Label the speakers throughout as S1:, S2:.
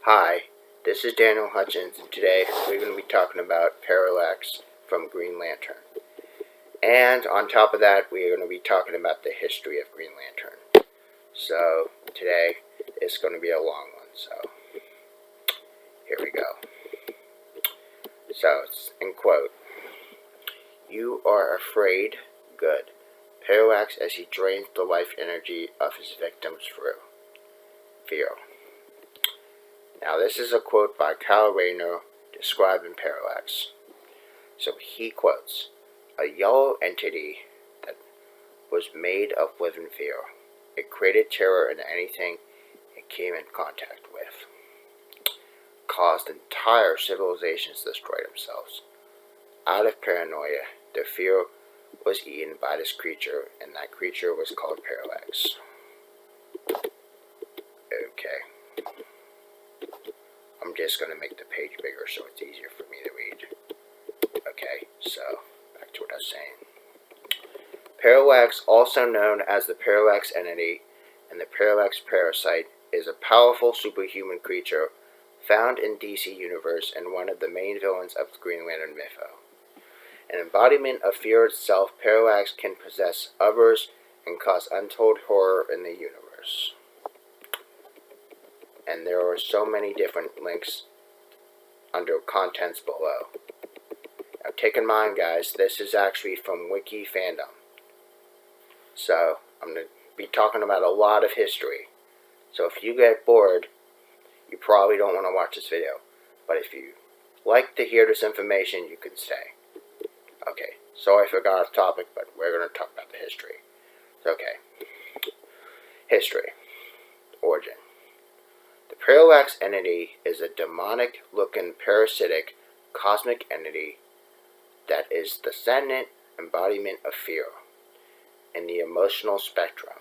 S1: Hi, this is Daniel Hutchins, and today we're going to be talking about Parallax from Green Lantern. And on top of that, we are going to be talking about the history of Green Lantern. So, today is going to be a long one, so here we go. So, it's in quote, "You are afraid, good. Parallax as he drains the life energy of his victims through fear." Now, this is a quote by Kyle Rayner describing Parallax. So he quotes, "A yellow entity that was made of living fear. It created terror in anything it came in contact with. Caused entire civilizations to destroy themselves. Out of paranoia, their fear was eaten by this creature, and that creature was called Parallax." Okay. I'm just going to make the page bigger so it's easier for me to read. Okay, so back to what I was saying. Parallax, also known as the Parallax entity and the Parallax parasite, is a powerful superhuman creature found in DC Universe and one of the main villains of the Green Lantern mythos. An embodiment of fear itself, Parallax can possess others and cause untold horror in the universe. And there are so many different links under contents below. Now take in mind, guys, this is actually from WIKI FANDOM. So I'm going to be talking about a lot of history. So if you get bored, you probably don't want to watch this video. But if you like to hear this information, you can stay. Okay, sorry if I got off topic, but we're going to talk about the history. Okay. History. Origin. The Parallax entity is a demonic-looking parasitic cosmic entity that is the sentient embodiment of fear in the emotional spectrum.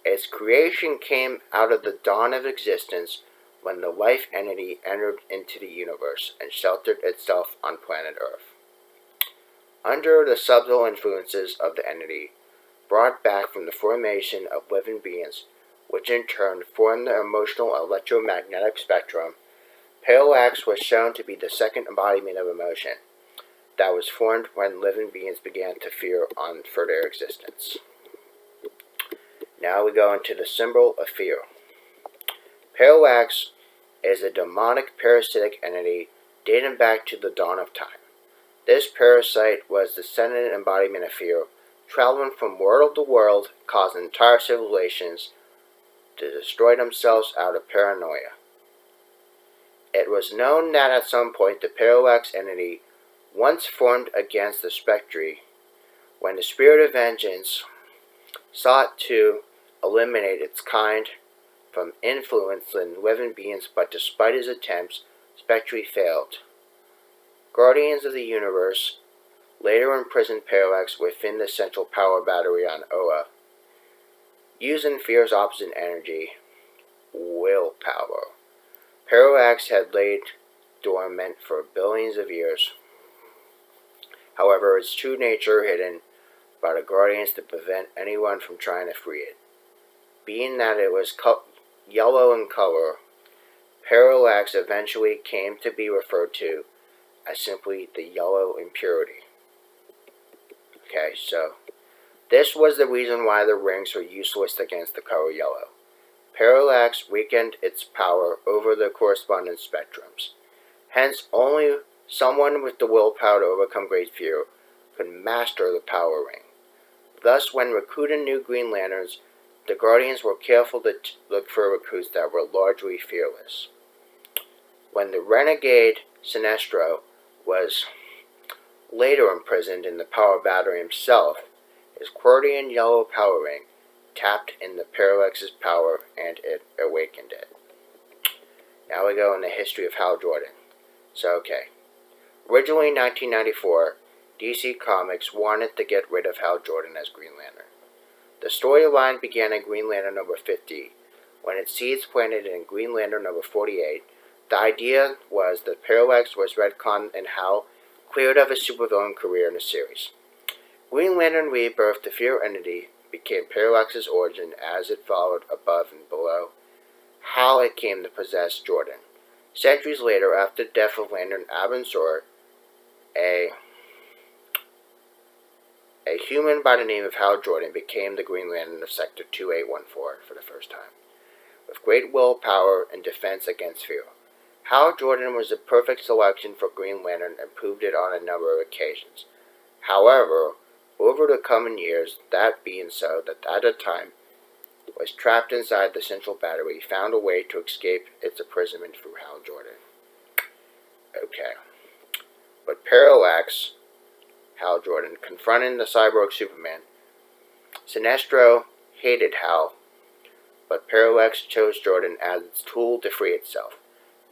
S1: Its creation came out of the dawn of existence when the life entity entered into the universe and sheltered itself on planet Earth. Under the subtle influences of the entity, brought back from the formation of living beings, which in turn formed the emotional electromagnetic spectrum, Parallax was shown to be the second embodiment of emotion that was formed when living beings began to fear for their existence. Now we go into the symbol of fear. Parallax is a demonic parasitic entity dating back to the dawn of time. This parasite was the sentient embodiment of fear, traveling from world to world, causing entire civilizations to destroy themselves out of paranoia. It was known that at some point the Parallax entity once formed against the Spectre when the Spirit of Vengeance sought to eliminate its kind from influencing living beings, but despite his attempts, Spectre failed. Guardians of the Universe later imprisoned Parallax within the central power battery on Oa, using fear's opposite energy, willpower. Parallax had laid dormant for billions of years. However, its true nature hidden by the Guardians to prevent anyone from trying to free it. Being that it was yellow in color, Parallax eventually came to be referred to as simply the yellow impurity. Okay, so this was the reason why the rings were useless against the color yellow. Parallax weakened its power over the corresponding spectrums. Hence, only someone with the willpower to overcome great fear could master the power ring. Thus, when recruiting new Green Lanterns, the Guardians were careful to look for recruits that were largely fearless. When the renegade Sinestro was later imprisoned in the power battery himself, his Quirdian yellow power ring tapped in the Parallax's power and it awakened it. Now we go in the history of Hal Jordan. So, okay. Originally in 1994, DC Comics wanted to get rid of Hal Jordan as Green Lantern. The storyline began in Green Lantern number 50, when its seeds planted in Green Lantern number 48. The idea was that Parallax was retconned and Hal cleared of his supervillain career in the series. Green Lantern Rebirth, the fear entity, became Parallax's origin as it followed above and below how it came to possess Jordan. Centuries later, after the death of Lantern Abensor, a human by the name of Hal Jordan became the Green Lantern of Sector 2814 for the first time, with great willpower and defense against fear. Hal Jordan was the perfect selection for Green Lantern and proved it on a number of occasions. However, over the coming years, that being so, that at the time was trapped inside the central battery, found a way to escape its imprisonment through Hal Jordan. Okay. But Parallax, Hal Jordan, confronting the cyborg Superman, Sinestro hated Hal, but Parallax chose Jordan as its tool to free itself.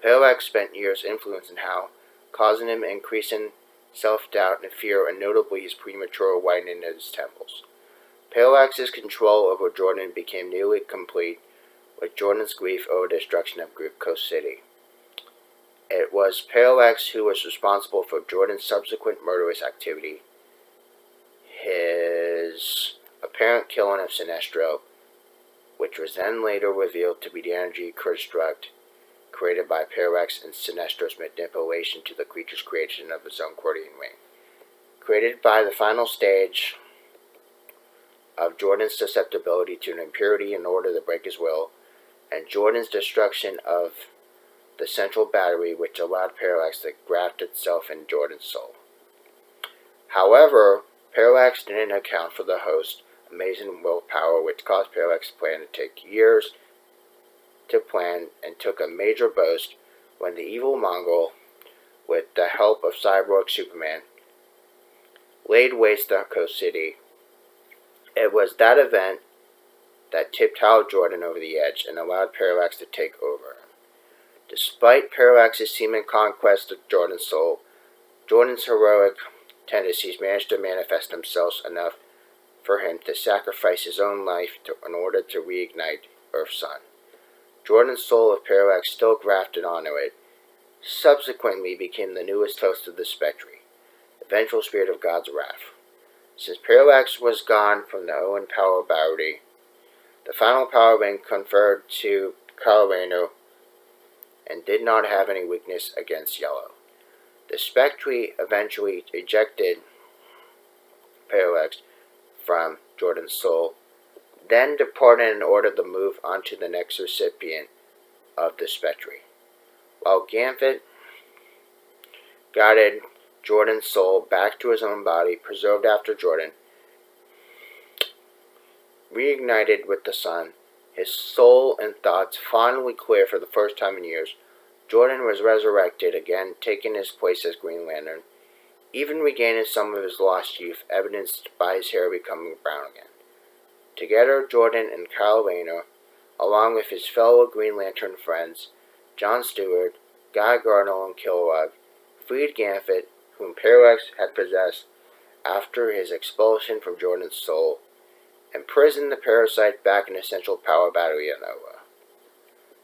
S1: Parallax spent years influencing Hal, causing him increasing self-doubt and fear, and notably his premature whitening of his temples. Parallax's control over Jordan became nearly complete with Jordan's grief over the destruction of Coast City. It was Parallax who was responsible for Jordan's subsequent murderous activity, his apparent killing of Sinestro, which was then later revealed to be the energy construct created by Parallax and Sinestro's manipulation to the creature's creation of his own Cordian ring, created by the final stage of Jordan's susceptibility to an impurity in order to break his will, and Jordan's destruction of the central battery, which allowed Parallax to graft itself in Jordan's soul. However, Parallax didn't account for the host's amazing willpower, which caused Parallax's plan to take years to plan and took a major boost when the evil Mongol, with the help of Cyborg Superman, laid waste to Coast City. It was that event that tipped Hal Jordan over the edge and allowed Parallax to take over. Despite Parallax's seeming conquest of Jordan's soul, Jordan's heroic tendencies managed to manifest themselves enough for him to sacrifice his own life in order to reignite Earth's sun. Jordan's soul of Parallax, still grafted onto it, subsequently became the newest host of the Spectre, the vengeful spirit of God's wrath. Since Parallax was gone from the Owen power battery, the final power ring conferred to Kyle Rayner and did not have any weakness against Yellow. The Spectre eventually ejected Parallax from Jordan's soul, then departed in order to move on to the next recipient of the Spectre. While Gambit guided Jordan's soul back to his own body, preserved after Jordan reignited with the sun, his soul and thoughts finally clear for the first time in years, Jordan was resurrected again, taking his place as Green Lantern, even regaining some of his lost youth, evidenced by his hair becoming brown again. Together, Jordan and Kyle Rayner, along with his fellow Green Lantern friends, John Stewart, Guy Gardner, and Kilowog, freed Gambit, whom Parallax had possessed after his expulsion from Jordan's soul, imprisoned the parasite back in the central power battery at Nova.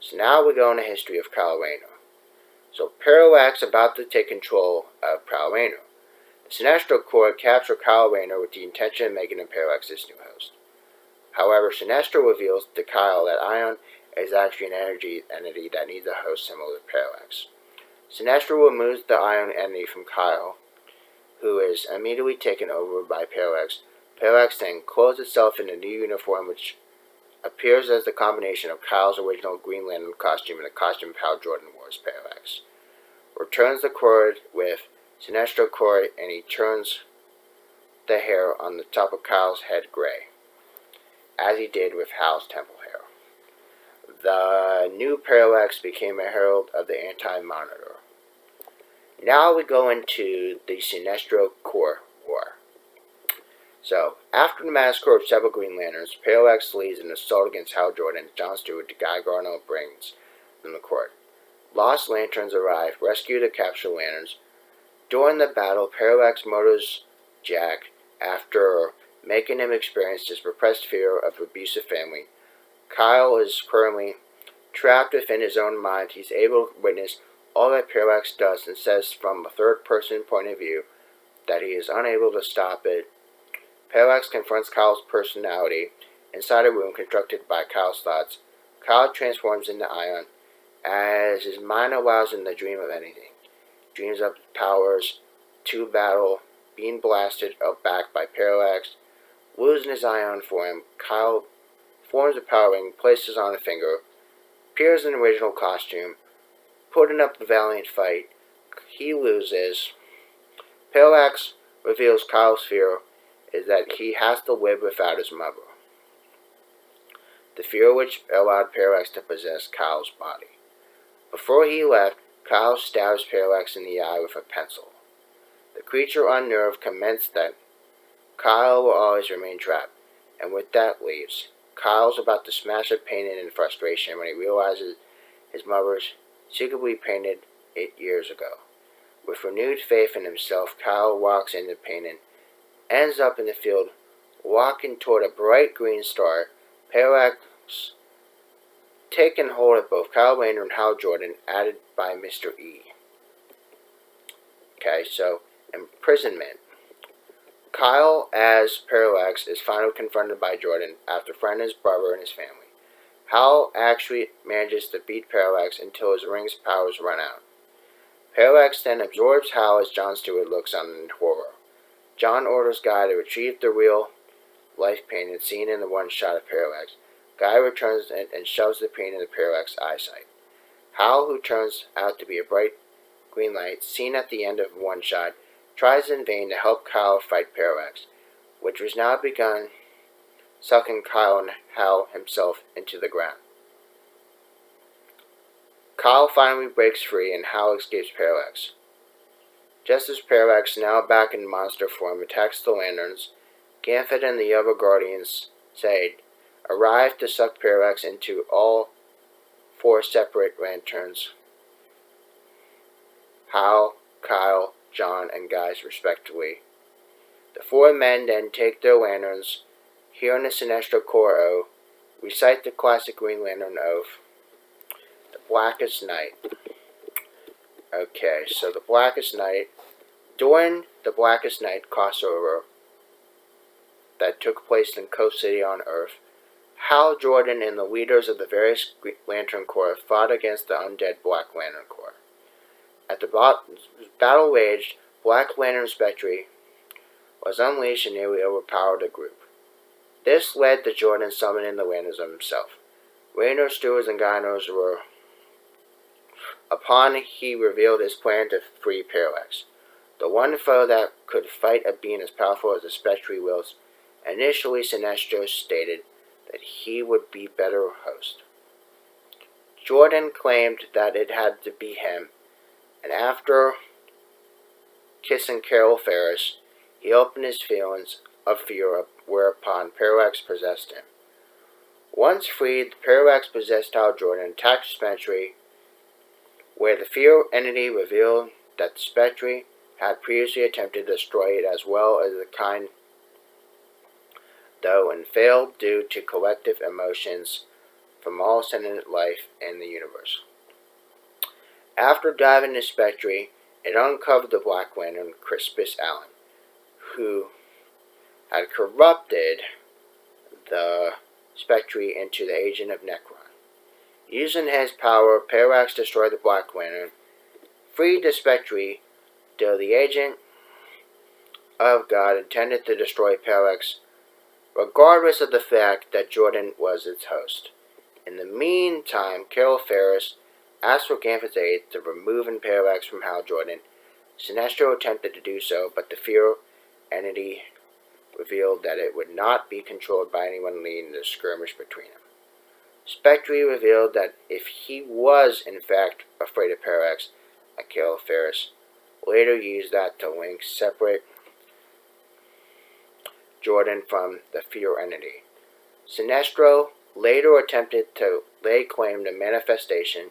S1: So now we go into the history of Kyle Rayner. So Parallax about to take control of Kyle Rayner. The Sinestro Corps captured Kyle Rayner with the intention of making him Parallax's new host. However, Sinestro reveals to Kyle that Ion is actually an energy entity that needs a host similar to Parallax. Sinestro removes the Ion entity from Kyle, who is immediately taken over by Parallax. Parallax then clothes itself in a new uniform which appears as the combination of Kyle's original Green Lantern costume and the costume of Hal Jordan wore as Parallax. Returns the cord with Sinestro cord, and he turns the hair on the top of Kyle's head gray, as he did with Hal's temple hair. The new Parallax became a herald of the Anti-Monitor. Now we go into the Sinestro Corps War. So, after the massacre of several Green Lanterns, Parallax leads an assault against Hal Jordan and John Stewart to Guy Gardner brings from the court. Lost Lanterns arrive, rescue the captured Lanterns. During the battle, Parallax murders Jack after making him experience his repressed fear of abusive family. Kyle is currently trapped within his own mind. He's able to witness all that Parallax does and says from a third-person point of view that he is unable to stop it. Parallax confronts Kyle's personality inside a room constructed by Kyle's thoughts. Kyle transforms into Ion as his mind allows him to dream of anything. Dreams of powers to battle, being blasted up back by Parallax, losing his ion form. Kyle forms a power ring, places on a finger, appears in the original costume, putting up a valiant fight. He loses. Parallax reveals Kyle's fear is that he has to live without his mother. The fear which allowed Parallax to possess Kyle's body. Before he left, Kyle stabs Parallax in the eye with a pencil. The creature unnerved comments that Kyle will always remain trapped, and with that leaves. Kyle's about to smash a painting in frustration when he realizes his mother's secretly painted it years ago. With renewed faith in himself, Kyle walks into the painting, ends up in the field, walking toward a bright green star. Parallax taking hold of both Kyle Rayner and Hal Jordan, added by Mr. E. Okay, so imprisonment. Kyle, as Parallax, is finally confronted by Jordan after finding his brother and his family. Hal actually manages to beat Parallax until his ring's powers run out. Parallax then absorbs Hal as John Stewart looks on in horror. John orders Guy to retrieve the real-life painting seen in the one shot of Parallax. Guy returns and shoves the painting into Parallax's eyesight. Hal, who turns out to be a bright green light seen at the end of one shot, tries in vain to help Kyle fight Parallax, which was now begun sucking Kyle and Hal himself into the ground. Kyle finally breaks free and Hal escapes Parallax. Just as Parallax, now back in monster form, attacks the lanterns, Gambit and the other Guardians, Said, arrive to suck Parallax into all four separate lanterns. Hal, Kyle, John, and Guy's respectively. The four men then take their lanterns, here in the Sinestro Corps O, recite the classic Green Lantern Oath, the Blackest Night. Okay, so the Blackest Night. During the Blackest Night crossover that took place in Coast City on Earth, Hal Jordan and the leaders of the various Lantern Corps fought against the undead Black Lantern Corps. At the battle raged, Black Lantern Spectre was unleashed and nearly overpowered the group. This led to Jordan summoning the Lanterns himself. Rayner, Stewart, and Gynos were upon he revealed his plan to free Parallax. The one foe that could fight a being as powerful as the Spectre wills. Initially, Sinestro stated that he would be better host. Jordan claimed that it had to be him, and after kissing Carol Ferris, he opened his feelings of fear, whereupon Parallax possessed him. Once freed, Parallax possessed Hal Jordan, attacked the Spectre, where the fear entity revealed that the Spectre had previously attempted to destroy it as well as the kind, though, and failed due to collective emotions from all sentient life in the universe. After diving the Spectre, it uncovered the Black Lantern, Crispus Allen, who had corrupted the Spectre into the agent of Necron. Using his power, Parallax destroyed the Black Lantern, freed the Spectre, though the agent of God intended to destroy Parallax, regardless of the fact that Jordan was its host. In the meantime, Carol Ferris asked for Gambit's aid to removing Parallax from Hal Jordan. Sinestro attempted to do so, but the fear entity revealed that it would not be controlled by anyone leading the skirmish between them. Spectre revealed that if he was in fact afraid of Parallax, like Carol Ferris, later used that to link separate Jordan from the fear entity. Sinestro later attempted to lay claim to manifestation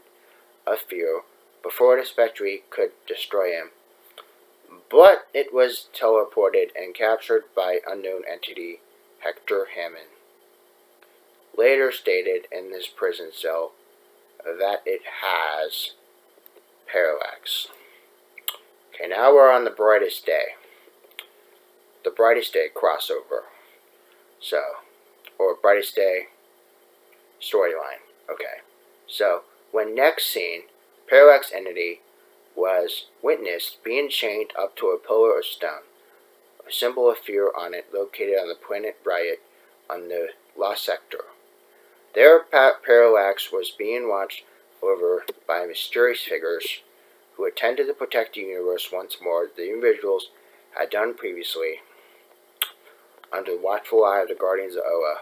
S1: of fear before the Spectre could destroy him, but it was teleported and captured by unknown entity Hector Hammond. Later stated in his prison cell that it has Parallax. Okay, now we're on the Brightest Day. The Brightest Day crossover. Or Brightest Day storyline. Okay. So, When next seen, Parallax entity was witnessed being chained up to a pillar of stone, a symbol of fear on it located on the planet Riot on the Lost Sector. There, Parallax was being watched over by mysterious figures who intended to protect the universe once more, the individuals had done previously, under the watchful eye of the Guardians of Oa.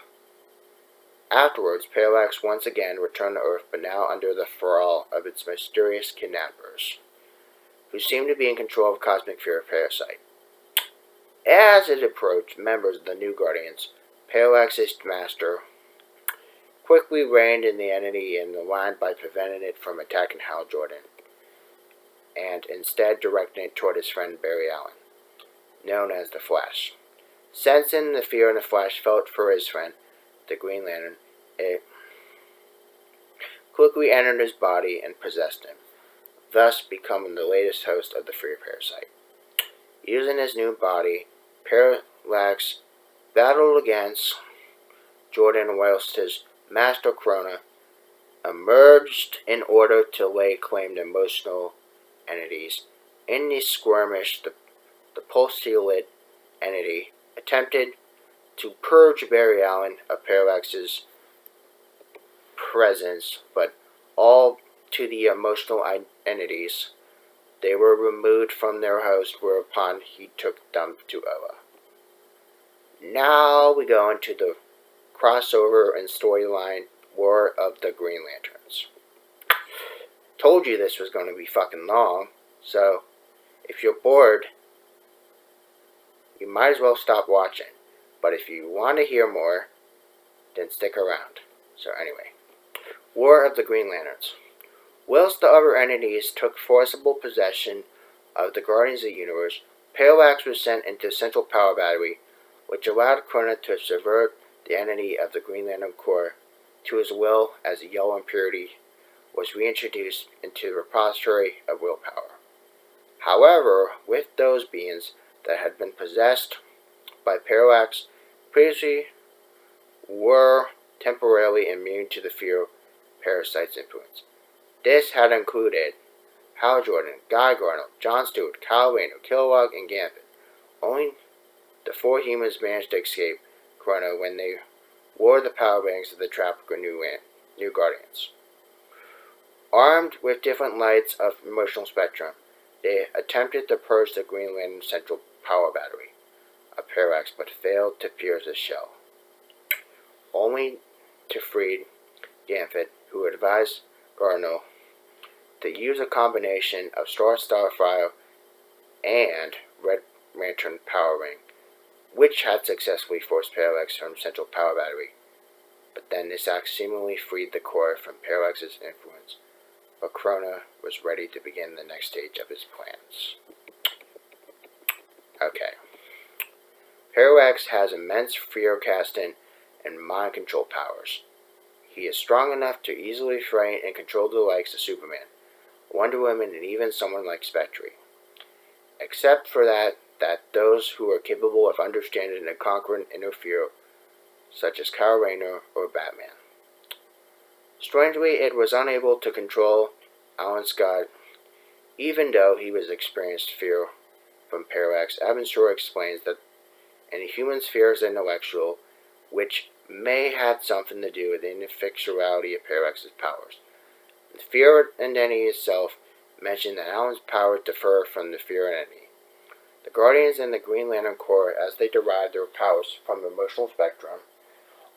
S1: Afterwards, Parallax once again returned to Earth, but now under the thrall of its mysterious kidnappers, who seemed to be in control of Cosmic Fear Parasite. As it approached members of the new Guardians, Parallax's master quickly reined in the entity in the line by preventing it from attacking Hal Jordan, and instead directing it toward his friend Barry Allen, known as the Flash. Sensing the fear in the Flash felt for his friend, the Green Lantern, it quickly entered his body and possessed him, thus becoming the latest host of the Fear Parasite. Using his new body, Parallax battled against Jordan whilst his master Krona emerged in order to lay claim to emotional entities. In the skirmish, the pulsatile entity attempted to purge Barry Allen of Parallax's presence, but all to the emotional entities, they were removed from their host, whereupon he took them to Oa. Now we go into the crossover and storyline War of the Green Lanterns. Told you this was going to be fucking long, so if you're bored, you might as well stop watching. But if you want to hear more, then stick around. So anyway, War of the Green Lanterns. Whilst the other entities took forcible possession of the Guardians of the Universe, Parallax was sent into Central Power Battery, which allowed Krona to subvert the entity of the Green Lantern Corps to his will as the Yellow Impurity was reintroduced into the repository of willpower. However, with those beings that had been possessed by Parallax previously were temporarily immune to the fear parasite's influence. This had included Hal Jordan, Guy Gardner, John Stewart, Kyle Rayner, Kilowog, and Gambit. Only the four humans managed to escape Krona when they wore the power banks of the trapper new Guardians. Armed with different lights of emotional spectrum, they attempted to purge the Green Lantern Central Power Battery of Parallax, but failed to pierce his shell, only to free Gambit, who advised Gardner to use a combination of Starfire and Red Lantern Power Ring, which had successfully forced Parallax from Central Power Battery. But then this act seemingly freed the Corps from Parallax's influence, but Krona was ready to begin the next stage of his plans. Okay. Parallax has immense fear-casting and mind control powers. He is strong enough to easily frighten and control the likes of Superman, Wonder Woman, and even someone like Spectre. Except for that those who are capable of understanding and conquering inner fear, such as Kyle Rayner or Batman. Strangely, it was unable to control Alan Scott, even though he was experienced fear from Parallax. Evan Shore explains that any human's fear is intellectual, which may have something to do with the ineffectuality of Parallax's powers. The fear entity itself mentioned that Alan's powers differ from the fear entity. The Guardians and the Green Lantern Corps, as they derived their powers from the emotional spectrum,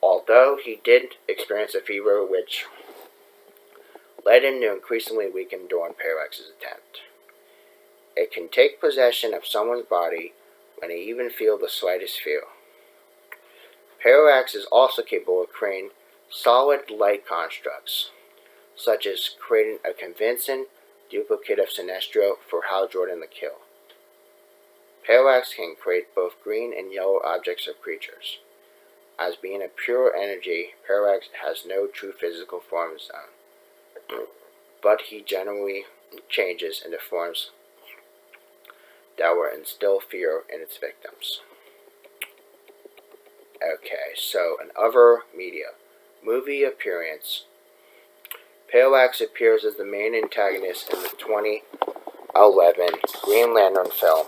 S1: although he did experience a fever which led him to increasingly weaken during Parallax's attempt. It can take possession of someone's body when they even feel the slightest fear. Parallax is also capable of creating solid light constructs, such as creating a convincing duplicate of Sinestro for Hal Jordan to kill. Parallax can create both green and yellow objects of creatures. As being a pure energy, Parallax has no true physical form of his own, but he generally changes into forms that will instill fear in its victims. Okay, so in other media, movie appearance, Parallax appears as the main antagonist in the 2011 Green Lantern film,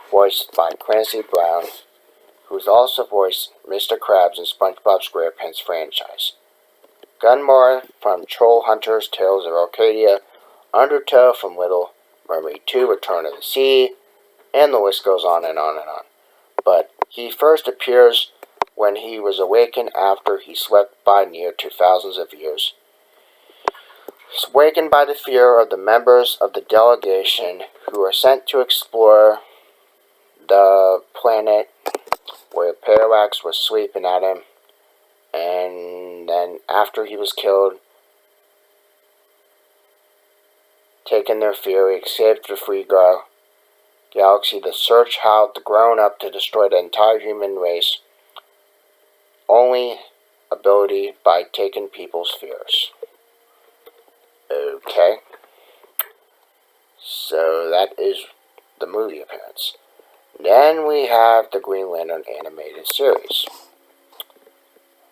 S1: voiced by Clancy Brown, who's also voiced Mr. Krabs in SpongeBob SquarePants franchise. Gunmore from Troll Hunters, Tales of Arcadia, Undertow from Little Mermaid 2, Return of the Sea, and the list goes on and on and on. But he first appears when he was awakened after he swept by near to thousands of years. He's awakened by the fear of the members of the delegation who are sent to explore the planet where Parallax was sweeping at him. And then after he was killed, taking their fear, he escaped the free galaxy to search how the grown up to destroy the entire human race. Only ability by taking people's fears. Okay. So that is the movie appearance. Then we have the Green Lantern animated series.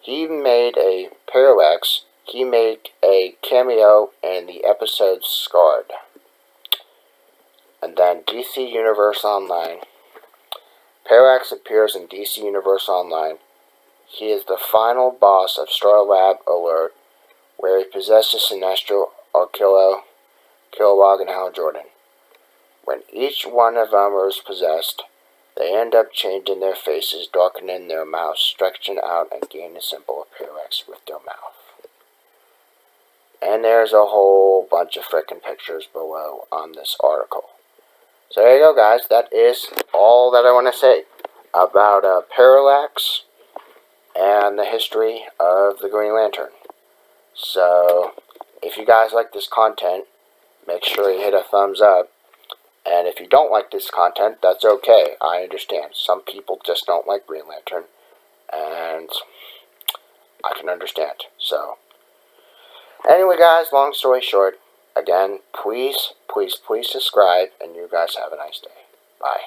S1: He made a Parallax. He made a cameo in the episode Scarred. And then DC Universe Online. Parallax appears in DC Universe Online. He is the final boss of Star Lab Alert, where he possesses Sinestro, Kilowog, and Hal Jordan. When each one of them is possessed, they end up changing their faces, darkening their mouths, stretching out, and gain a symbol of Parallax with their mouth. And there's a whole bunch of frickin' pictures below on this article. So there you go, guys. That is all that I want to say about Parallax and the history of the Green Lantern. So if you guys like this content, make sure you hit a thumbs up. And if you don't like this content, that's okay. I understand. Some people just don't like Green Lantern. And I can understand. So anyway, guys, long story short, again, please subscribe. And you guys have a nice day. Bye.